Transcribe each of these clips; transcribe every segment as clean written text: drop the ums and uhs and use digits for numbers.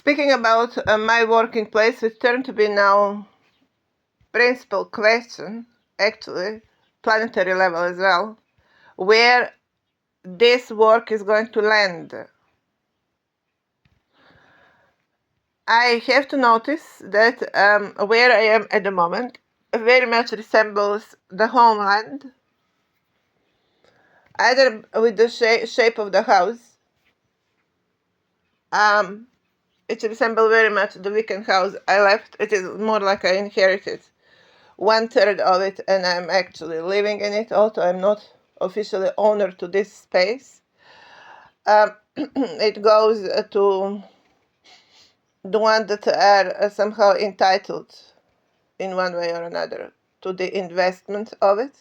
Speaking about my working place, it turned to be now principal question, actually, planetary level as well, where this work is going to land. I have to notice that where I am at the moment very much resembles the homeland, either with the shape of the house. It resembles very much the weekend house I left. It is more like I inherited 1/3 of it, and I'm actually living in it, although I'm not officially owner to this space. It goes to the one that are somehow entitled in one way or another to the investment of it.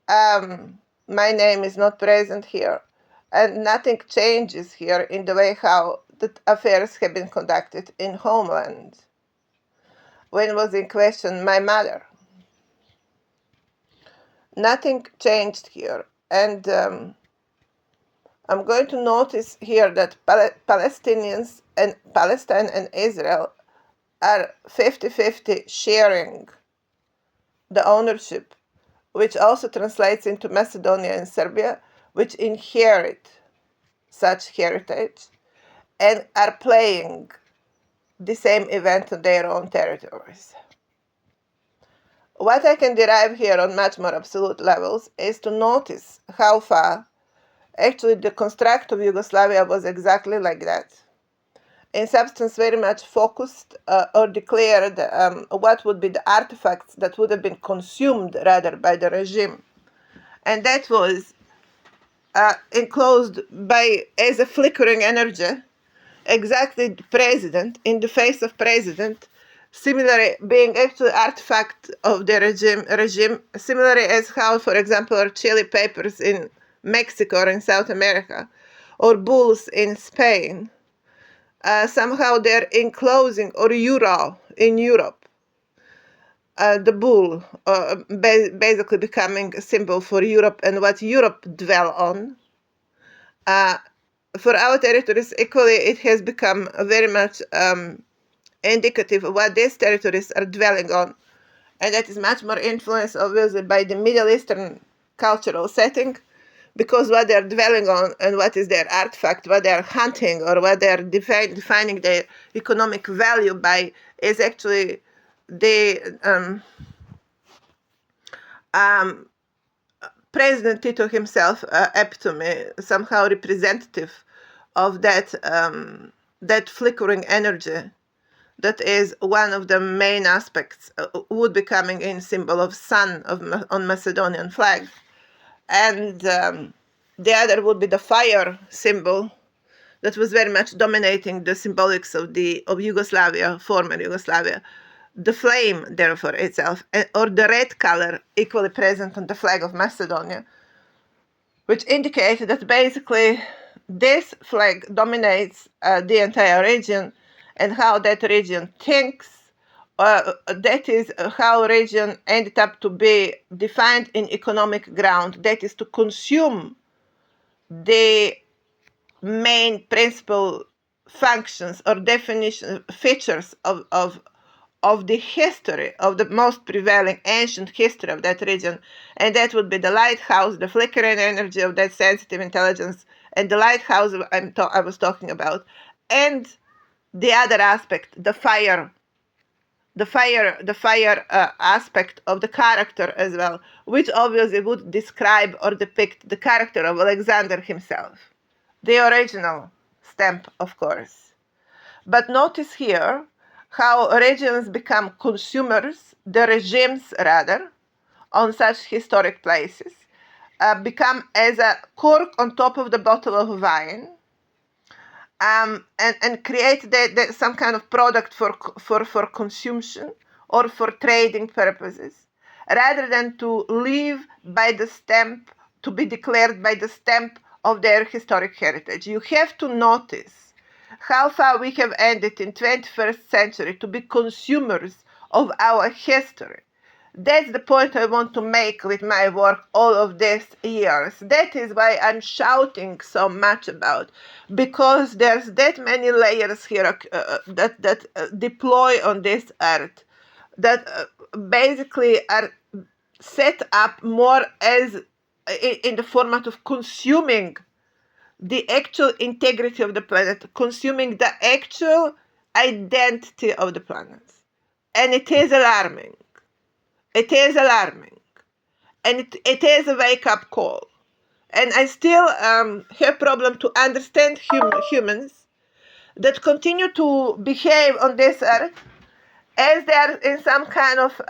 My name is not present here, and nothing changes here in the way how the affairs have been conducted in homeland. When was in question my mother? Nothing changed here, and I'm going to notice here that Palestinians and Palestine and Israel are 50-50 sharing the ownership, which also translates into Macedonia and Serbia, which inherit such heritage and are playing the same event on their own territories. What I can derive here on much more absolute levels is to notice how far actually the construct of Yugoslavia was exactly like that. In substance, very much focused or declared what would be the artifacts that would have been consumed rather by the regime. And that was enclosed by, as a flickering energy, exactly the president, in the face of president, similarly being actually artifact of the regime, similarly as how, for example, are chili peppers in Mexico or in South America, or bulls in Spain. Somehow they're enclosing, or euro in Europe, the bull basically becoming a symbol for Europe and what Europe dwell on. For our territories, equally, it has become very much indicative of what these territories are dwelling on. And that is much more influenced, obviously, by the Middle Eastern cultural setting, because what they're dwelling on and what is their artifact, what they're hunting, or what they're defining their economic value by is actually the President Tito himself, epitome, somehow representative of that flickering energy that is one of the main aspects, would be coming in symbol of sun on Macedonian flag. And the other would be the fire symbol that was very much dominating the symbolics of Yugoslavia, former Yugoslavia. The flame, therefore, itself, or the red color, equally present on the flag of Macedonia, which indicated that basically this flag dominates the entire region, and how that region thinks. That is how region ended up to be defined in economic ground. That is to consume the main principal functions or definition features of the history, of the most prevailing ancient history of that region, and that would be the lighthouse, the flickering energy of that sensitive intelligence, and the lighthouse I was talking about, and the other aspect, the fire aspect of the character as well, which obviously would describe or depict the character of Alexander himself, the original stamp, of course. But notice here how regions become consumers, the regimes rather, on such historic places, become as a cork on top of the bottle of wine, and create some kind of product for consumption or for trading purposes, rather than to live by the stamp, to be declared by the stamp of their historic heritage. You have to notice how far we have ended in 21st century to be consumers of our history, That's the point I want to make with my work all of these years. That is why I'm shouting so much about, because there's that many layers here that deploy on this earth that basically are set up more as in the format of consuming the actual integrity of the planet, consuming the actual identity of the planet. And it is alarming. It is alarming. And it is a wake-up call. And I still have problem to understand humans that continue to behave on this earth as they are in some kind of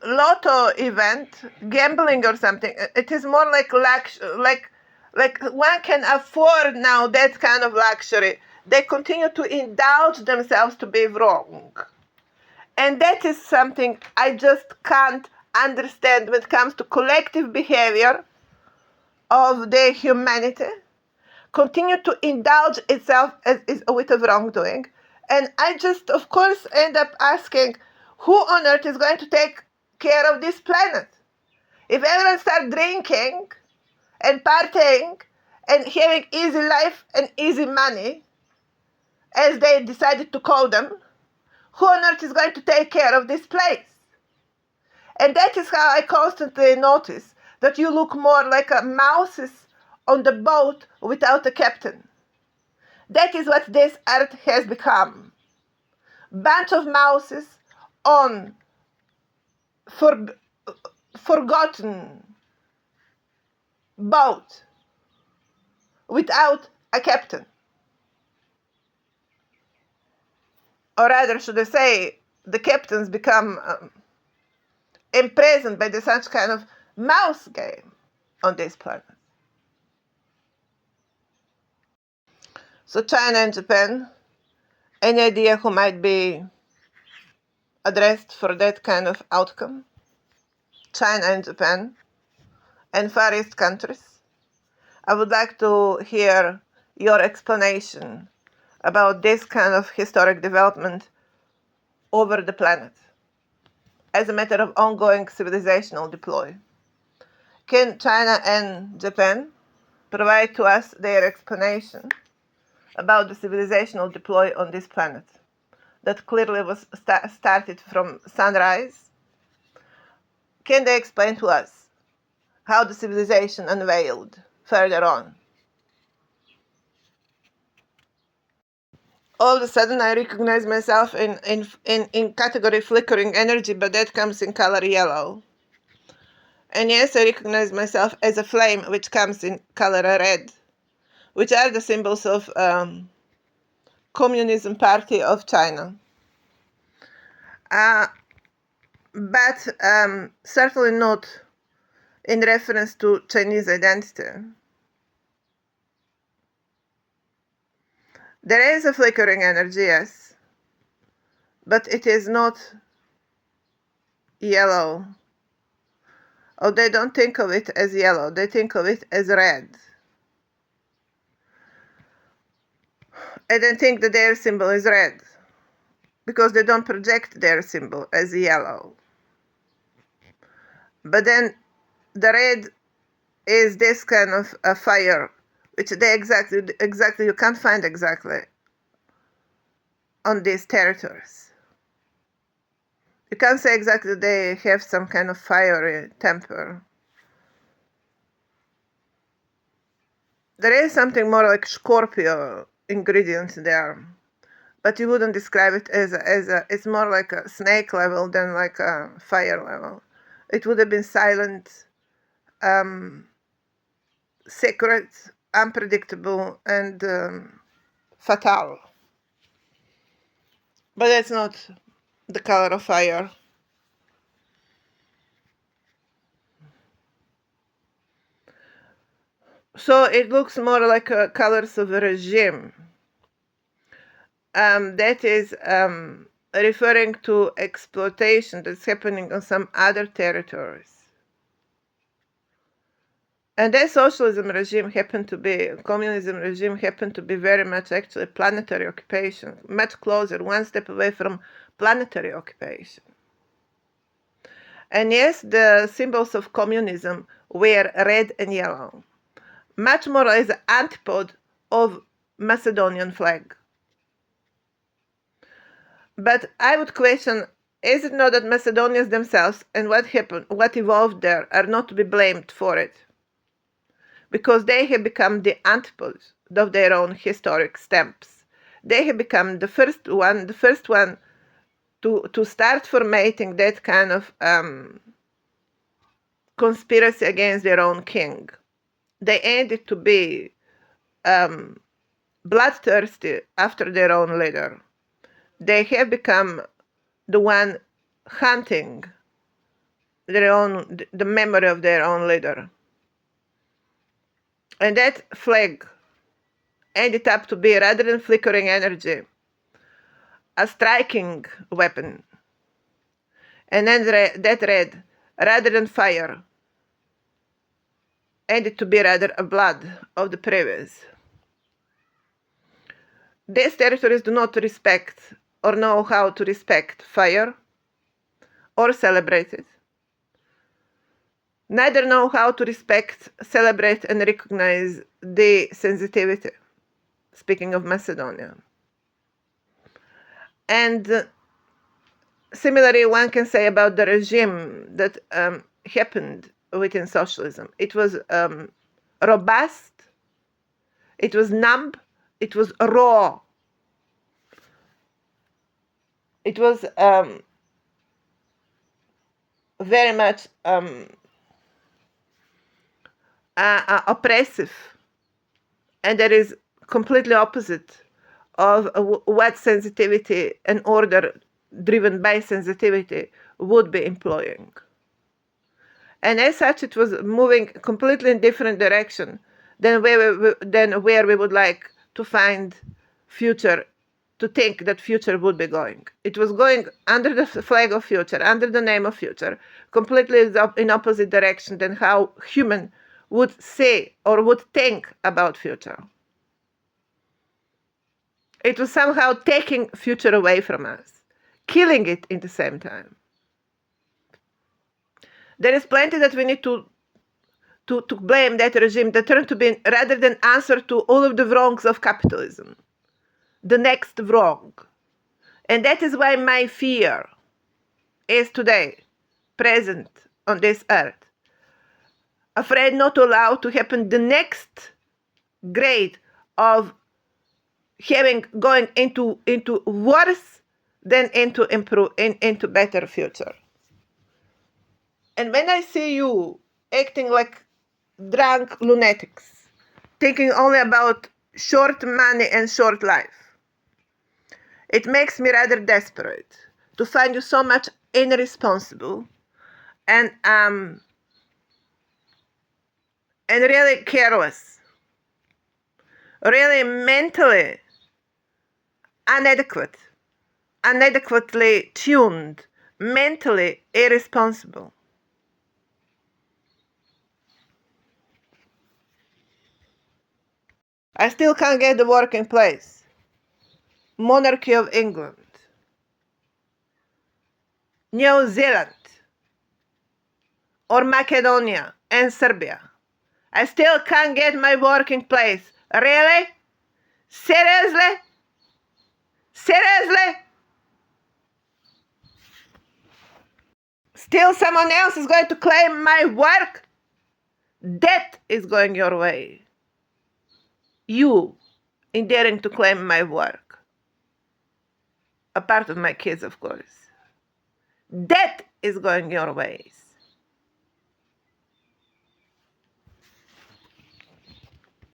lotto event, gambling or something. It is more like like one can afford now that kind of luxury. They continue to indulge themselves to be wrong. And that is something I just can't understand when it comes to collective behavior of the humanity. Continue to indulge itself with a wrongdoing. And I just, of course, end up asking, who on earth is going to take care of this planet? If everyone starts drinking and partying and having easy life and easy money, as they decided to call them, who on earth is going to take care of this place? And that is how I constantly notice that you look more like a mouses on the boat without a captain. That is what this earth has become. Bunch of mouses on forgotten boat without a captain. Or rather, should I say, the captains become imprisoned by the such kind of mouse game on this planet. So China and Japan, any idea who might be addressed for that kind of outcome? China and Japan and Far East countries. I would like to hear your explanation about this kind of historic development over the planet as a matter of ongoing civilizational deploy. Can China and Japan provide to us their explanation about the civilizational deploy on this planet that clearly was started from sunrise? Can they explain to us how the civilization unveiled further on? All of a sudden I recognize myself in category flickering energy, but that comes in color yellow. And yes, I recognize myself as a flame, which comes in color red, which are the symbols of Communism Party of China. But certainly not in reference to Chinese identity. There is a flickering energy, yes, but it is not yellow. Or they don't think of it as yellow, they think of it as red. I don't think that their symbol is red, because they don't project their symbol as yellow. But then the red is this kind of a fire, which they exactly you can't find exactly on these territories. You can't say exactly they have some kind of fiery temper. There is something more like Scorpio ingredient there, but you wouldn't describe it as it's more like a snake level than like a fire level. It would have been silent, secret, unpredictable, and fatal. But that's not the color of fire. So it looks more like colors of a regime. That is referring to exploitation that's happening on some other territories. And that socialism regime happened to be, communism regime happened to be very much actually planetary occupation, much closer, one step away from planetary occupation. And yes, the symbols of communism were red and yellow, much more as an antipode of Macedonian flag. But I would question, is it not that Macedonians themselves and what happened, what evolved there, are not to be blamed for it? Because they have become the antipodes of their own historic stamps. They have become the first one to start formating that kind of conspiracy against their own king. They ended to be bloodthirsty after their own leader. They have become the one hunting the memory of their own leader. And that flag ended up to be, rather than flickering energy, a striking weapon. And then that red, rather than fire, ended to be rather a blood of the previous. These territories do not respect or know how to respect fire or celebrate it. Neither know how to respect, celebrate, and recognize the sensitivity, speaking of Macedonia. And similarly, one can say about the regime that happened within socialism. It was robust, it was numb, it was raw. It was very much oppressive, and that is completely opposite of what sensitivity and order driven by sensitivity would be employing. And as such, it was moving completely in different direction than where we would like to find future, to think that future would be going. It was going under the flag of future, under the name of future, completely in opposite direction than how human would say or would think about future. It was somehow taking future away from us, killing it in the same time. There is plenty that we need to blame that regime that turned to be, rather than answer to all of the wrongs of capitalism, the next wrong. And that is why my fear is today present on this earth, afraid not to allow to happen the next grade of going into worse than into better future. And when I see you acting like drunk lunatics, thinking only about short money and short life, it makes me rather desperate to find you so much irresponsible and really careless, really mentally inadequately tuned, mentally irresponsible. I still can't get the working place. Monarchy of England, New Zealand, or Macedonia and Serbia. I still can't get my working place. Really? Seriously? Seriously? Still someone else is going to claim my work? That is going your way. You, in daring to claim my work. A part of my kids, of course. That is going your ways.